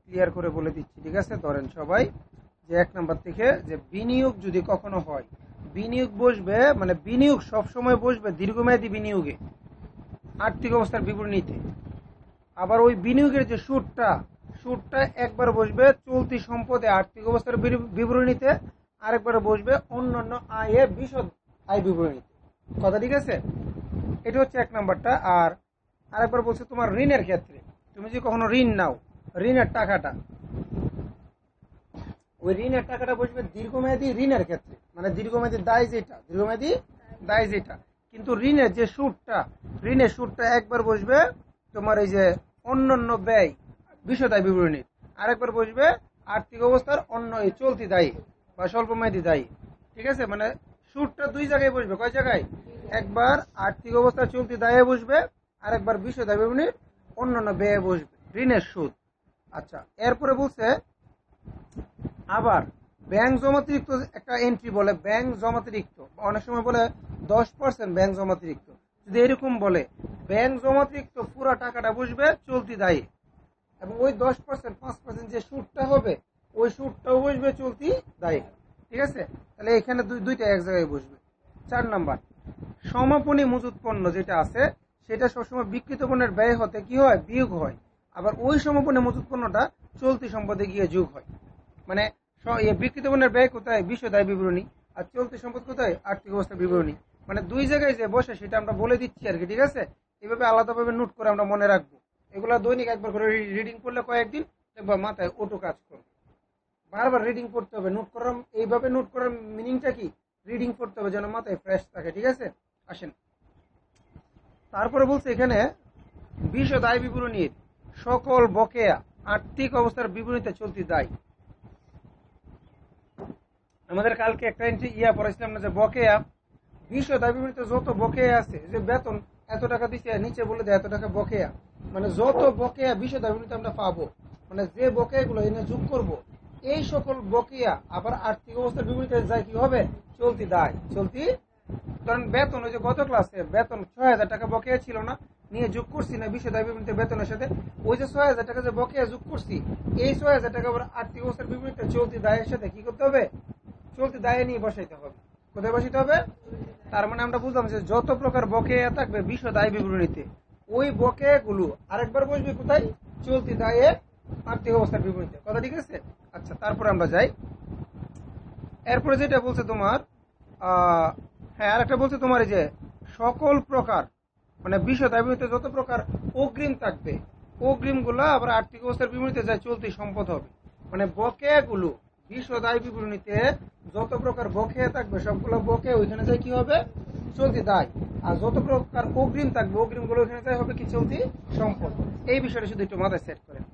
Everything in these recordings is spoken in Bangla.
ক্লিয়ার করে বলে দিচ্ছি, ঠিক আছে? ধরেন সবাই যে 1 নাম্বার থেকে যে বিনিয়োগ যদি কখনো হয়, বিনিয়োগ বসবে মানে বিনিয়োগ সবসময় বসবে দীর্ঘমেয়াদী বিনিয়োগে, আর্থিক অবস্থার বিবরণীতে। আবার ওই বিনিয়োগের যে সুদটা একবার বসবে চলতি সম্পদে আর্থিক অবস্থার বিবরণীতে, আরেকবার বসবে অন্যান্য আয়ে বিশদ আয় বিবরণীতে। কথা ঠিক আছে? এটা হচ্ছে 1 নাম্বারটা। আর আরেকবার বলছে তোমার ঋণের ক্ষেত্রে, তুমি যদি কখনো ঋণ নাও, ঋণের টাকাটা, ওই ঋণের টাকাটা বসবে দীর্ঘমেয়াদী ঋণের ক্ষেত্রে, মানে দীর্ঘমেয়াদী দায় যেটা, কিন্তু ঋণের যে ঋণের সুদটা একবার বসবে তোমার এই যে অন্যান্য ব্যয় বিশদায় বিবরণী, আরেকবার বসবে আর্থিক অবস্থার অন্য এই চলতি দায়ী বা স্বল্পমেয়াদী দায়ী। ঠিক আছে? মানে সুদটা দুই জায়গায় বসবে। কয় জায়গায়? একবার আর্থিক অবস্থা চলতি দায়ে বসবে, আরেকবার বিশদায় বিবরণীর অন্যান্য ব্যয়ে বসবে ঋণের সুদ। আচ্ছা, এরপরে বলছে আবার ব্যাংক জমাতিরিক্ত একটা এন্ট্রি বলে, ব্যাংক জমাতিরিক্ত, অনেক সময় বলে 10% ব্যাংক জমাতিরিক্ত। যদি এরকম বলে ব্যাংক জমাতিরিক্ত পুরো টাকাটা বসবে চলতি দায়ে, এবং ওই 10% 5% যে সুদটা হবে ওই সুদটাও বসবে চলতি দায়ে। ঠিক আছে? তাহলে এখানে দুইটা এক জায়গায় বসবে। 4 নাম্বার, সমাপনী মজুত পণ্য যেটা আছে সেটা সবসময় বিক্রিত পণ্যের ব্যয় হতে কি হয়? বিয়োগ হয়। আবার ওই সমাপনী মজুত পণ্যটা চলতি সম্পদে গিয়ে যোগ হয়। মানে বিক্রিত পণ্যের ব্যয় কোথায়? বিশদায় বিবরণী। আর চলতি সম্পদ কোথায়? আর্থিক অবস্থার বিবরণী। মানে দুই জায়গায় যে বসে সেটা আমরা বলে দিচ্ছি আর কি। ঠিক আছে? এইভাবে আলাদাভাবে নোট করে আমরা মনে রাখবো। এগুলা দৈনিক একবার করে রিডিং করলে কয়েকদিন দেখবো মাথায় অটো কাজ করবে। বারবার রিডিং করতে হবে। নোট করার এইভাবে নোট করার মিনিংটা কি? রিডিং করতে হবে যেন মাথায় ফ্রেশ থাকে। ঠিক আছে? আসেন, তারপরে বলছে এখানে বিশদ আয় বিবরণীর সকল বকেয়া আর্থিক অবস্থার বিবরণীতে চলতি দায়। আমাদের কালকে একটা পড়াইছিলাম না যে বকেয়া বিশদ আয় বিবরণীতে যত বকেয়া আছে, যে বেতন এত টাকা দিচ্ছে, নিচে বলে দেয় এত টাকা বকেয়া, মানে যত বকেয়া বিশদ আয় বিবরণীতে আমরা পাবো, মানে যে বকেয়াগুলো এনে যোগ করব, এই সকল বকেয়া আবার আর্থিক অবস্থার বিবরণীতে যায় কি হবে? চলতি দায়। চলতি, কারণ বেতন ওই যে গত ক্লাসে বেতন 6,000 টাকা বকেয়া ছিল না, নিয়ে যোগ করছি না বিশদ আয় বিবরণীতে বেতনের সাথে, ওই যে 6,000 টাকা যে বকেয়া যোগ করছি, এই 6,000 টাকা আবার আর্থিক অবস্থার বিবরণীতে চলতি দায়ের সাথে কি করতে হবে? চলতি দায়ে নিয়ে বসাইতে হবে। কোথায় বসাইতে হবে? তার মানে আমরা বুঝলাম যে যত প্রকার বকেয়া থাকবে বিশদ আয় বিবরণীতে, ওই বকেয়াগুলো আরেকবার বসবে কোথায়? চলতি দায়ে আর্থিক অবস্থার বিবরণীতে। কথা ঠিক আছে? আচ্ছা, তারপরে আমরা যাই। এরপরে যেটা বলছে তোমার হ্যাঁ, আরেকটা বলছে তোমার এই যে সকল প্রকার, মানে বিশদ আয় বিবরণীতে যত প্রকার অগ্রিম থাকবে, অগ্রিম গুলা আবার আর্থিক অবস্থার বিবরণীতে যায় চলতি সম্পদ হবে। মানে বকেয়াগুলো বিশদ আয় বিবরণীতে যত প্রকার বকেয়া থাকবে সবগুলো বকেয়া ওইখানে যায় কি হবে? চলতি দায়। আর যত প্রকার অগ্রিম থাকবে অগ্রিম গুলো ওইখানে যায় হবে কি? চলতি সম্পদ। এই বিষয়টা শুধু একটু মাথায় সেট করেন।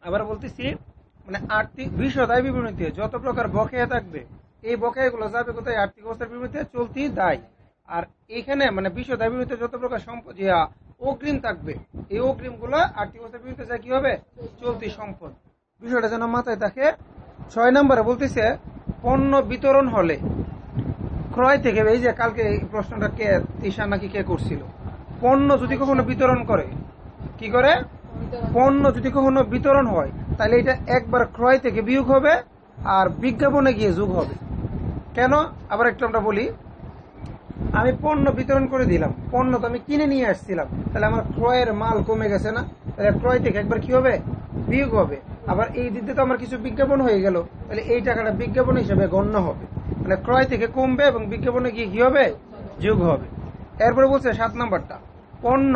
আবার বলতেছি, মানে আর্থিক বিশদ আয় বিবরণীতে যত প্রকার বকেয়া থাকবে এই বকেয়াগুলো যাবে কোথায়? আর্থিক অবস্থার বিবরণীতে চলতি দায়। আর এখানে মানে বিশদ আয় বিবরণীতে যত প্রকার সম্পদ অগ্রিম থাকবে, এই অগ্রিম গুলা আর্থিক অবস্থার বিবরণীতে যায় কি হবে? চলতি সম্পদ। বিষয়টা যেন মাথায় থাকে। 6 নম্বরে বলতেছে পণ্য বিতরণ হলে ক্রয় থেকে, এই যে কালকে এই প্রশ্নটা কে তিশা নাকি কে করছিল, পণ্য যদি কখনো বিতরণ করে, কি করে? পণ্য যদি কখনো বিতরণ হয় তাহলে এটা একবার ক্রয় থেকে বিয়োগ হবে আর বিজ্ঞাপনে গিয়ে যোগ হবে। কেন? আবার একটু আমরা বলি, আমি পণ্য বিতরণ করে দিলাম, পণ্য তো আমি কিনে নিয়ে আসছিলাম, তাহলে আমার ক্রয়ের মাল কমে গেছে না? তাহলে ক্রয় থেকে একবার কি হবে? বিয়োগ হবে। আবার এই দিক দিয়ে তো আমার কিছু বিজ্ঞাপন হয়ে গেল, তাহলে এই টাকাটা বিজ্ঞাপন হিসেবে গণ্য হবে। মানে ক্রয় থেকে কমবে এবং বিজ্ঞাপনে গিয়ে কি হবে? যোগ হবে। এরপরে বলছে 7 নাম্বারটা, পণ্য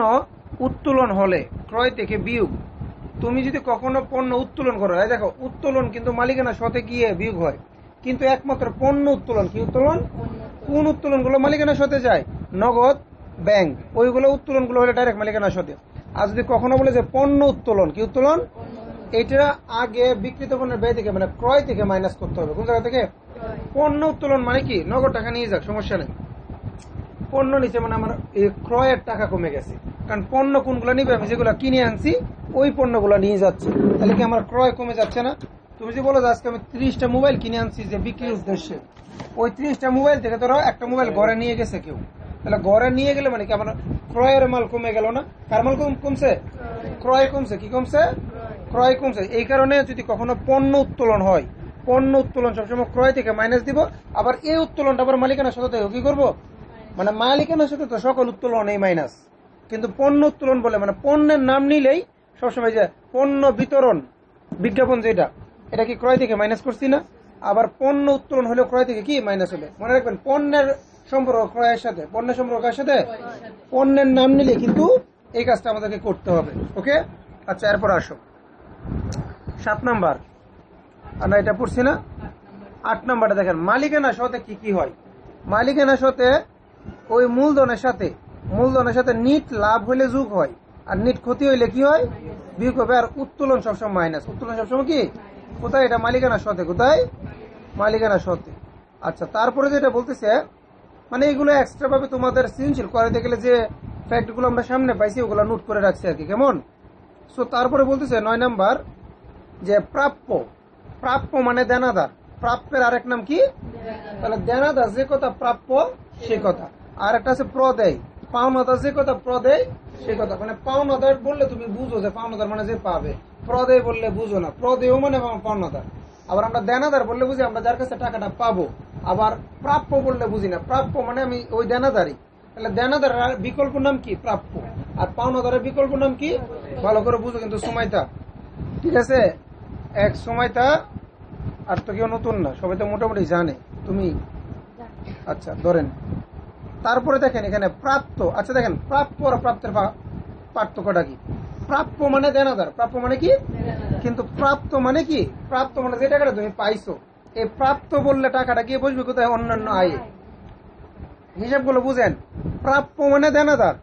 উত্তোলন হলে ক্রয় থেকে বিয়োগ। তুমি যদি কখনো পণ্য উত্তোলন করো, দেখো উত্তোলন কিন্তু মালিকানা সতে গিয়ে বিয়োগ হয়, কিন্তু একমাত্র পণ্য উত্তোলন, কি উত্তোলন? কোন উত্তোলন গুলো মালিকানা সতে যায়? নগদ, ব্যাংক, ওইগুলো উত্তোলন গুলো হলে ডাইরেক্ট মালিকানা সতে। আর যদি কখনো বলে যে পণ্য উত্তোলন, কি উত্তোলন? এটা আগে বিক্রিত পণ্যের ব্যয় থেকে, মানে ক্রয় থেকে মাইনাস করতে হবে। কোন জায়গা থেকে? পণ্য উত্তোলন মানে কি? নগদ টাকা নিয়ে যাক, সমস্যা নেই। পণ্য নিচে মানে আমার ক্রয়ের টাকা কমে গেছে, কারণ পণ্য কোনগুলো নিবে? আমি যেগুলো কিনে আনছি ওই পণ্যগুলো নিয়ে যাচ্ছে, তাহলে কি আমার ক্রয় কমে যাচ্ছে না? তুমি যে বলো যে আজকে আমি 30টা মোবাইল কিনে আনছি যে বিক্রির উদ্দেশ্যে, ওই 30টা মোবাইল থেকে ধরো একটা মোবাইল ঘরে নিয়ে গেছে কেউ, তাহলে ঘরে নিয়ে গেলে মানে কি আমার ক্রয়ের মাল কমে গেল না? কার মাল কমছে? ক্রয় কমছে। কি কমছে? ক্রয় কমছে। এই কারণে যদি কখনো পণ্য উত্তোলন হয়, পণ্য উত্তোলন সবসময় ক্রয় থেকে মাইনাস দিব। আবার এই উত্তোলনটা আবার মালিকানার সাথে কি করবো, মানে মালিকানার সাথে তো সকল উত্তোলন এই মাইনাস, কিন্তু পণ্য উত্তোলন বলে মানে পণ্যের নাম নিলেই সবসময় যে পণ্য বিতরণ বিজ্ঞাপন যেটা, এটা কি ক্রয় থেকে মাইনাস করছি না? আবার পণ্য উত্তোলন হলেও ক্রয় থেকে কি মাইনাস হবে। মনে রাখবেন পণ্যের সম্পর্ক ক্রয়ের সাথে, পণ্যের সম্পর্ক কার সাথে? পণ্যের নাম নিলে কিন্তু এই কাজটা আমাদেরকে করতে হবে। ওকে, আচ্ছা এরপর আসো 7 নাম্বার। আমরা এটা পড়ছি না? 8 নাম্বারটা দেখেন, মালিকানা সাথে কি কি হয়। মালিকানা সাথে ওই মূলধনের সাথে নিট লাভ হইলে যোগ হয়, আর নিট ক্ষতি হইলে কি হয়, বিয়োগ হবে। আর উত্তোলন সবসময় মাইনাস। উত্তোলন সবসময় কি কোথায়? এটা মালিকানার সাথে। কোথায়? মালিকানার সাথে। আচ্ছা তারপরে যেটা বলতেছে, মানে এগুলো এক্সট্রা ভাবে তোমাদের সৃজনশীল করাতে গেলে যে ফ্যাক্ট গুলো আমরা সামনে পাইছি ওগুলো নোট করে রাখছি আর কি, কেমন? সো তারপরে বলতেছে 9 নাম্বার যে প্রাপ্য। প্রাপ্য মানে দেনাদার। প্রাপ্যের আরেক নাম কি? তাহলে দেনাদার যে কথা প্রাপ্য সে কথা। আর একটা আছে প্রদেয়। পাওনাদার যে কথা প্রদেয় সে কথা। মানে পাওনাদার বললে তুমি বুঝো যে পাওনাদার মানে যে পাবে, প্রদেয় বললে বুঝো না, প্রদেয় মানে পাওনাদার। আবার আমরা দেনাদার বললে বুঝি আমরা যার কাছে টাকাটা পাবো। আবার প্রাপ্য বললে বুঝি না, প্রাপ্য মানে আমি ওই দেনাদারই। তাহলে দেনাদার বিকল্প নাম কি? প্রাপ্য। আর পাওনাদারের বিকল্প নাম কি? ভালো করে বুঝো কিন্তু সময়টা, ঠিক আছে? এক সময়টা, আর তো কেউ নতুন না, সবাই তো মোটামুটি জানে। তুমি আচ্ছা ধরেন, তারপরে দেখেন এখানে প্রাপ্ত। আচ্ছা দেখেন প্রাপ্য আর প্রাপ্তের পার্থক্যটা কি? প্রাপ্য মানে দেনাদার, প্রাপ্য মানে কি? কিন্তু প্রাপ্ত মানে কি? প্রাপ্ত মানে যে টাকাটা তুমি পাইছো। এই প্রাপ্ত বললে টাকাটা গিয়ে বসবে কোথায়? অন্যান্য আয়ে। হিসাবগুলো বুঝেন। প্রাপ্য মানে দেনাদার,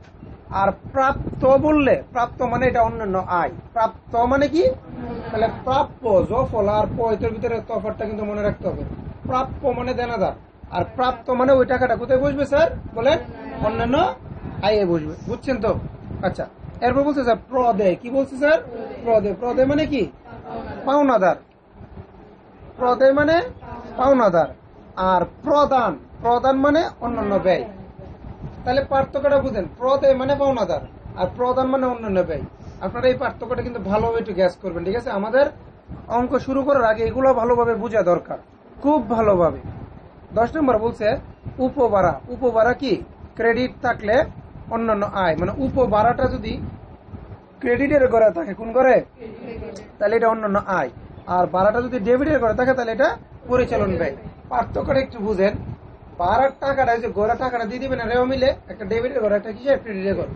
আর প্রাপ্ত বললে, প্রাপ্ত মানে এটা অন্যান্য আয়। প্রাপ্ত মানে কি? তাহলে প্রাপ্য জফল আর পয়তের ভিতরে তফাৎটা কিন্তু মনে রাখতে হবে। প্রাপ্য মানে দেনাদার, আর প্রাপ্ত মানে ওই টাকাটা কোথায় বসবে স্যার বলেন? অন্যান্য আয়ে বসবে। বুঝছেন তো? আচ্ছা এরপর বলছে স্যার প্রদেয়। কি বলছে স্যার? প্রদেয়। প্রদেয় মানে কি? পাওনাদার। প্রদেয় মানে পাওনাদার। আর প্রদান, প্রদান মানে অন্যান্য ব্যয়। তাহলে পার্থক্যটা বুঝেন, প্রদেয় মানে পাওনাদার আর প্রদান মানে অন্যান্য ব্যয়। আপনারা এই পার্থক্যটা কিন্তু ভালোভাবে একটু গ্যাস করবেন, ঠিক আছে? আমাদের অঙ্ক শুরু করার আগে এগুলো ভালোভাবে বোঝা দরকার, খুব ভালোভাবে। 10 নম্বর বলছে উপবাড়া। উপবাড়া কি? ক্রেডিট থাকলে অন্যান্য আয়। মানে উপবাড়াটা যদি ক্রেডিটের ঘরে থাকে, কোন ঘরে? তাহলে এটা অন্যান্য আয়। আর ভাড়াটা যদি ডেবিটের ঘরে থাকে তাহলে এটা পরিচালন ব্যয়। পার্থক্যটা একটু বুঝেন। ভাড়ার টাকাটা যে ঘরে টাকাটা দিয়ে দিবেন রেও মিলে, একটা ডেবিটের ঘরে একটা কিসের? ক্রেডিটের ঘরে।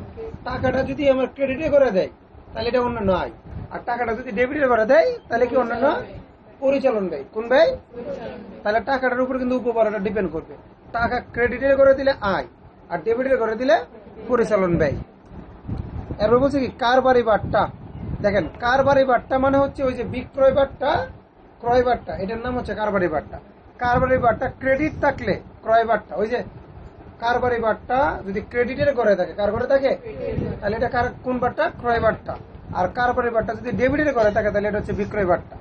টাকাটা যদি আমার ক্রেডিটের ঘরে দেয় তাহলে এটা অন্যান্য আয়, আর টাকাটা যদি ডেবিটের ঘরে দেয় তাহলে কি? অন্যান্য পরিচালন ব্যয়। কোন ব্যয়? তাহলে টাকাটার উপর কিন্তু উপভাড়াটা ডিপেন্ড করবে। টাকা ক্রেডিটের ঘরে দিলে আয়, আর ডেবিটের ঘরে দিলে পরিচালন ব্যয়। এরপর বলছে কি কারবারি বাট্টা। দেখেন কারবারি বাট্টা মানে হচ্ছে ওই যে বিক্রয় বাট্টা, ক্রয় বাট্টা, এটার নাম হচ্ছে কারবারি বাট্টা। কারবারি বাট্টা ক্রেডিট থাকলে ক্রয় বাট্টা। ওই যে কারবারি বাট্টা যদি ক্রেডিটের ঘরে থাকে, কার ঘরে থাকে? তাহলে এটা কোন বাট্টা? ক্রয় বাট্টা। আর কারবারি বাট্টা যদি ডেবিটের ঘরে থাকে তাহলে এটা হচ্ছে বিক্রয় বাট্টা।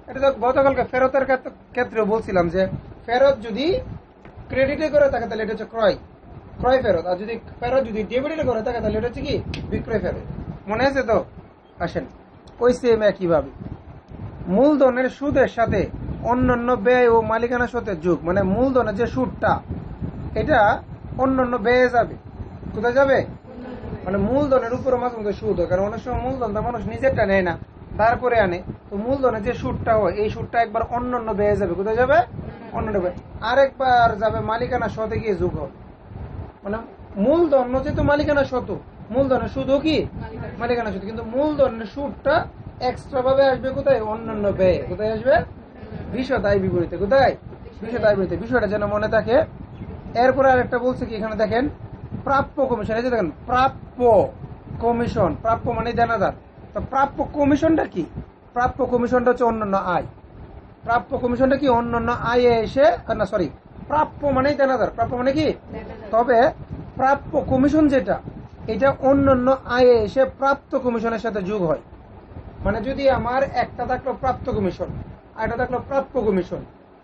এটা তো গতকালকে ফেরতের ক্ষেত্রে বলছিলাম যে ফেরত যদি ক্রেডিটের ঘরে থাকে তাহলে এটা হচ্ছে ক্রয়, ক্রয় ফেরত। আর যদি ফেরত যদি ডেবিটের ঘরে থাকে তাহলে এটা হচ্ছে কি? বিক্রয় ফেরত। মনে আছে তো? আসেন ওই সেম একইভাবে মূলধনের সুদের সাথে অন্যান্য ব্যয় ও মালিকানার সাথে যোগ। মানে মূলধনের যে সুদটা এটা অন্যান্য ব্যয়ে যাবে। কোথায় যাবে? মানে মূলধনের উপরে মাঝে মধ্যে সুদ হয়, কারণ অনেক সময় মূলধনটা মানুষ নিজেরটা নেয় না, তারপরে আনে। তো মূলধনের যে সুদটা হয় এই সুদটা একবার অন্যান্য ব্যয়ে যাবে। কোথায় যাবে? অন্যান্য ব্যয়। আরেকবার যাবে মালিকানার সাথে গিয়ে যোগ হবে। মানে মূলধন যেহেতু মালিকানা শত, মূলধনের সুদও কি? মালিকানা সুদ। কিন্তু মূলধনের সুদটা এক্সট্রা ভাবে আসবে কোথায়? অন্যান্য ব্যয়। কোথায় আসবে? বিশদ আয় বিপরীতে। কোথায়? বিশদ আয় বিপরীতে। বিষয়টা যেন মনে থাকে। এরপরে আরেকটা বলছে কি এখানে দেখেন প্রাপ্য কমিশন। এই যে দেখেন প্রাপ্য কমিশন, প্রাপ্য মানে দেনাদার। তো প্রাপ্য কমিশনটা কি? প্রাপ্য কমিশনটা হচ্ছে অন্যান্য আয়। প্রাপ্য কমিশনটা কি? অন্যান্য আয়ে এসে, না সরি, প্রাপ্য মানে দেনাদার, প্রাপ্য মানে কি? তবে প্রাপ্য কমিশন যেটা, এটা অন্যান্য আয়ে এসে প্রাপ্ত কমিশনের সাথে যোগ হয়। মানে যদি আমার একটা থাকলো প্রাপ্ত কমিশন আর একটা থাকলো প্রাপ্য কমিশন,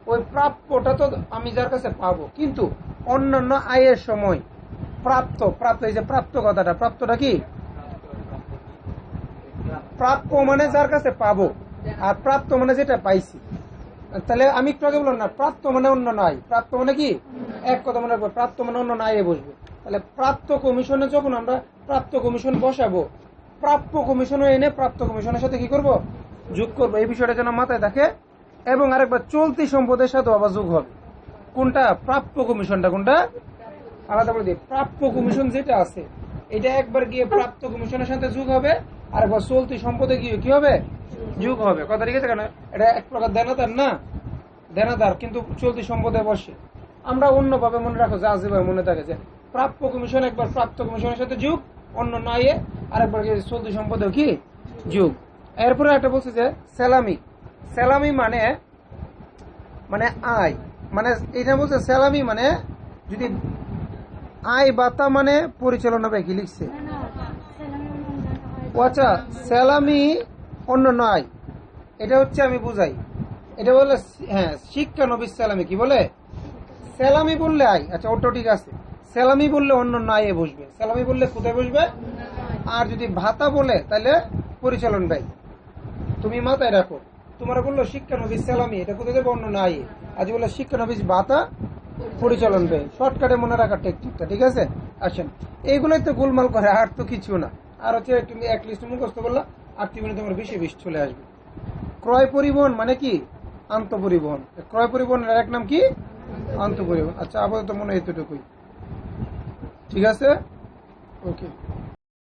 ওই প্রাপ্যটা তো আমি যার কাছে পাবো, কিন্তু অন্যান্য আয়ের সময় প্রাপ্ত প্রাপ্ত, এই যে প্রাপ্ত কথাটা, প্রাপ্তটা কি? প্রাপ্য মানে যার কাছে পাবো, আর প্রাপ্ত মানে যেটা পাইছি। তাহলে আমি একটু আগে বললাম না, প্রাপ্ত মানে অন্য নয়, প্রাপ্ত মানে কি? এক কথা মনে রাখবো, প্রাপ্ত মানে অন্য নাই বসবে। তাহলে প্রাপ্ত কমিশনে যখন আমরা প্রাপ্ত কমিশন বসাবো, প্রাপ্য কমিশনে এনে প্রাপ্ত কমিশনের সাথে কি করব? যোগ করবো। এই বিষয়টা যেন মাথায় থাকে। এবং আরেকবার চলতি সম্পদের সাথে আবার যোগ হবে। কোনটা? প্রাপ্য কমিশনটা। কোনটা? আলাদা করে দিই, প্রাপ্য কমিশন যেটা আছে এটা একবার গিয়ে প্রাপ্ত কমিশনের সাথে যোগ হবে, আর একবার চলতি সম্পদে গিয়ে কি হবে? যোগ হবে। কথা ঠিক আছে? কেন এটা এক প্রকার দেনাদার না, দেনাদার কিন্তু চলতি সম্পদে বসে। আমরা অন্যভাবে মনে রাখো, যা যেভাবে মনে থাকে, যে প্রাপ্য কমিশন একবার প্রাপ্ত কমিশনের সাথে যোগ, অন্য নয়, আর একবার চলতি সম্পদেও কি যোগ। এরপরে একটা বলছে যে সেলামি। সেলামি মানে মানে আয়, মানে এটা বলছে সেলামি মানে যদি আয় বাতা মানে পরিচালনা ব্যয়, কি লিখছে? ও আচ্ছা, সেলামি অন্য নয়, এটা হচ্ছে আমি বুঝাই। এটা বলে হ্যাঁ, শিক্ষা নবী সেলামি কি বলে? সেলামি বললে আয়, আচ্ছা ওটা ঠিক আছে। সেলামি বললে অন্য নয় বসবে, সেলামি বললে কোথায় বসবে? আর যদি ভাতা বলে তাহলে পরিচালন ব্যয়। তুমি মাথায় রাখো, তোমার বললো শিক্ষা নবী সেলামি, এটা কোথায় যাবে? অন্য নয়। আজ বললো শিক্ষা নবী ভাতা পরিচালন ব্যয়। শর্টকাটে মনে রাখার টেকনিকটা, ঠিক আছে? আসেন, এইগুলোই তো গোলমাল করে, আর তো কিছু না। আর হচ্ছে তুমি এক লিস্ট মুখস্থ করলা, আর 3 মিনিট তোমার 20 চলে আসবে। ক্রয় পরিবহন মানে কি? আন্তঃপরিবহন। ক্রয় পরিবহনের এক নাম কি? আন্তঃপরিবহন। আচ্ছা, আপাতত মনে হয় এতটুকুই। ঠিক আছে, ওকে।